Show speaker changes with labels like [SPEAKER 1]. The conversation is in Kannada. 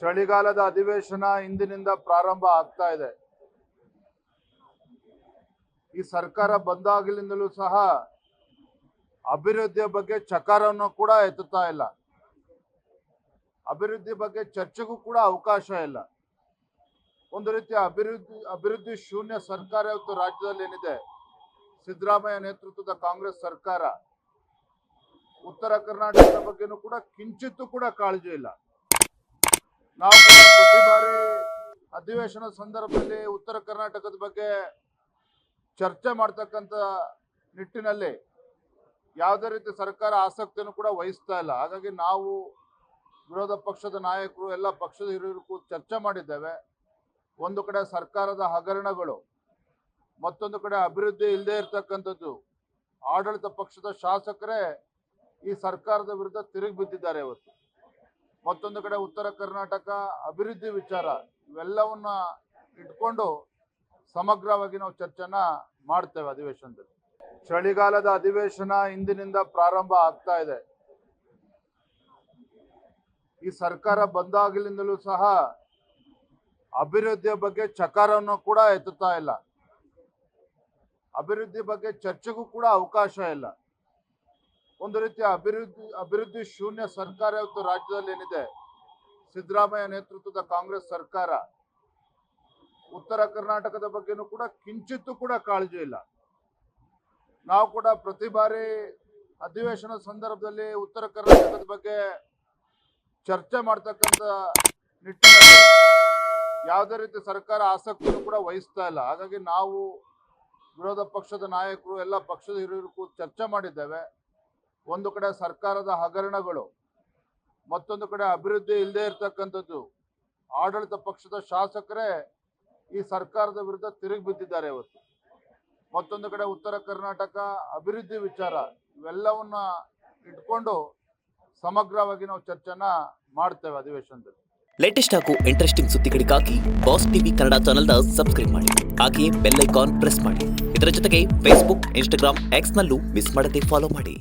[SPEAKER 1] ಚಳಿಗಾಲದ ಅಧಿವೇಶನ ಇಂದಿನಿಂದ ಪ್ರಾರಂಭ ಆಗ್ತಾ ಇದೆ. ಈ ಸರ್ಕಾರ ಬಂದಾಗಲಿಂದಲೂ ಸಹ ಅಭಿವೃದ್ಧಿಯ ಬಗ್ಗೆ ಚಕಾರವನ್ನು ಕೂಡ ಎತ್ತುತ್ತಾ ಇಲ್ಲ. ಅಭಿವೃದ್ಧಿ ಬಗ್ಗೆ ಚರ್ಚೆಗೂ ಕೂಡ ಅವಕಾಶ ಇಲ್ಲ. ಒಂದು ರೀತಿಯ ಅಭಿವೃದ್ಧಿ ಶೂನ್ಯ ಸರ್ಕಾರ ಇವತ್ತು ರಾಜ್ಯದಲ್ಲಿ ಏನಿದೆ, ಸಿದ್ದರಾಮಯ್ಯ ನೇತೃತ್ವದ ಕಾಂಗ್ರೆಸ್ ಸರ್ಕಾರ, ಉತ್ತರ ಕರ್ನಾಟಕದ ಬಗ್ಗೆನೂ ಕೂಡ ಕಿಂಚಿತ್ತೂ ಕೂಡ ಕಾಳಜಿ ಇಲ್ಲ. ನಾವು ಪ್ರತಿ ಬಾರಿ ಅಧಿವೇಶನ ಸಂದರ್ಭದಲ್ಲಿ ಉತ್ತರ ಕರ್ನಾಟಕದ ಬಗ್ಗೆ ಚರ್ಚೆ ಮಾಡ್ತಕ್ಕಂಥ ನಿಟ್ಟಿನಲ್ಲಿ ಯಾವುದೇ ರೀತಿ ಸರ್ಕಾರ ಆಸಕ್ತಿಯನ್ನು ಕೂಡ ವಹಿಸ್ತಾ ಇಲ್ಲ. ಹಾಗಾಗಿ ನಾವು ವಿರೋಧ ಪಕ್ಷದ ನಾಯಕರು, ಎಲ್ಲ ಪಕ್ಷದ ಹಿರಿಯರು ಚರ್ಚೆ ಮಾಡಿದ್ದೇವೆ. ಒಂದು ಕಡೆ ಸರ್ಕಾರದ ಹಗರಣಗಳು, ಮತ್ತೊಂದು ಕಡೆ ಅಭಿವೃದ್ಧಿ ಇಲ್ಲದೆ ಇರತಕ್ಕಂಥದ್ದು. ಆಡಳಿತ ಪಕ್ಷದ ಶಾಸಕರೇ ಈ ಸರ್ಕಾರದ ವಿರುದ್ಧ ತಿರುಗಿ ಬಿದ್ದಿದ್ದಾರೆ ಇವತ್ತು. ಮತ್ತೊಂದು ಕಡೆ ಉತ್ತರ ಕರ್ನಾಟಕ ಅಭಿವೃದ್ಧಿ ವಿಚಾರ, ಇವೆಲ್ಲವನ್ನ ಇಟ್ಕೊಂಡು ಸಮಗ್ರವಾಗಿ ನಾವು ಚರ್ಚೆನ ಮಾಡ್ತೇವೆ ಅಧಿವೇಶನದಲ್ಲಿ. ಚಳಿಗಾಲದ ಅಧಿವೇಶನ ಇಂದಿನಿಂದ ಪ್ರಾರಂಭ ಆಗ್ತಾ ಇದೆ. ಈ ಸರ್ಕಾರ ಬಂದಾಗಲಿಂದಲೂ ಸಹ ಅಭಿವೃದ್ಧಿಯ ಬಗ್ಗೆ ಚಕಾರವನ್ನು ಕೂಡ ಎತ್ತುತ್ತಾ ಇಲ್ಲ. ಅಭಿವೃದ್ಧಿ ಬಗ್ಗೆ ಚರ್ಚೆಗೂ ಕೂಡ ಅವಕಾಶ ಇಲ್ಲ. ಒಂದು ರೀತಿಯ ಅಭಿವೃದ್ಧಿ ಶೂನ್ಯ ಸರ್ಕಾರ ಇವತ್ತು ರಾಜ್ಯದಲ್ಲಿ ಏನಿದೆ, ಸಿದ್ದರಾಮಯ್ಯ ನೇತೃತ್ವದ ಕಾಂಗ್ರೆಸ್ ಸರ್ಕಾರ, ಉತ್ತರ ಕರ್ನಾಟಕದ ಬಗ್ಗೆನೂ ಕೂಡ ಕಿಂಚಿತ್ತೂ ಕೂಡ ಕಾಳಜಿ ಇಲ್ಲ. ನಾವು ಕೂಡ ಪ್ರತಿ ಬಾರಿ ಅಧಿವೇಶನ ಸಂದರ್ಭದಲ್ಲಿ ಉತ್ತರ ಕರ್ನಾಟಕದ ಬಗ್ಗೆ ಚರ್ಚೆ ಮಾಡ್ತಕ್ಕಂಥ ನಿಟ್ಟಿನಲ್ಲಿ ಯಾವುದೇ ರೀತಿ ಸರ್ಕಾರ ಆಸಕ್ತಿಯನ್ನು ಕೂಡ ವಹಿಸ್ತಾ ಇಲ್ಲ. ಹಾಗಾಗಿ ನಾವು ವಿರೋಧ ಪಕ್ಷದ ನಾಯಕರು, ಎಲ್ಲ ಪಕ್ಷದ ಹಿರಿಯರು ಚರ್ಚೆ ಮಾಡಿದ್ದೇವೆ. ಒಂದು ಕಡೆ ಸರ್ಕಾರದ ಹಗರಣಗಳು, ಮತ್ತೊಂದು ಕಡೆ ಅಭಿವೃದ್ಧಿ ಇಲ್ಲದೆ ಇರತಕ್ಕಂಥದ್ದು. ಆಡಳಿತ ಪಕ್ಷದ ಶಾಸಕರೇ ಈ ಸರ್ಕಾರದ ವಿರುದ್ಧ ತಿರುಗಿ ಬಿದ್ದಿದ್ದಾರೆ ಇವತ್ತು. ಮತ್ತೊಂದು ಕಡೆ ಉತ್ತರ ಕರ್ನಾಟಕ ಅಭಿವೃದ್ಧಿ ವಿಚಾರ, ಇವೆಲ್ಲವನ್ನ ಇಟ್ಕೊಂಡು ಸಮಗ್ರವಾಗಿ ನಾವು ಚರ್ಚೆನ ಮಾಡ್ತೇವೆ ಅಧಿವೇಶನದಲ್ಲಿ.
[SPEAKER 2] ಲೇಟೆಸ್ಟ್ ಹಾಗೂ ಇಂಟ್ರೆಸ್ಟಿಂಗ್ ಸುದ್ದಿಗಳಿಗಾಗಿ ಬಾಸ್ ಟಿವಿ ಕನ್ನಡ ಚಾನೆಲ್ನ ಸಬ್ಸ್ಕ್ರೈಬ್ ಮಾಡಿ. ಹಾಗೆಯೇ ಬೆಲ್ ಐಕಾನ್ ಪ್ರೆಸ್ ಮಾಡಿ. ಇದರ ಜೊತೆಗೆ ಫೇಸ್ಬುಕ್, ಇನ್ಸ್ಟಾಗ್ರಾಮ್, ಎಕ್ಸ್ನಲ್ಲೂ ಮಿಸ್ ಮಾಡದೆ ಫಾಲೋ ಮಾಡಿ.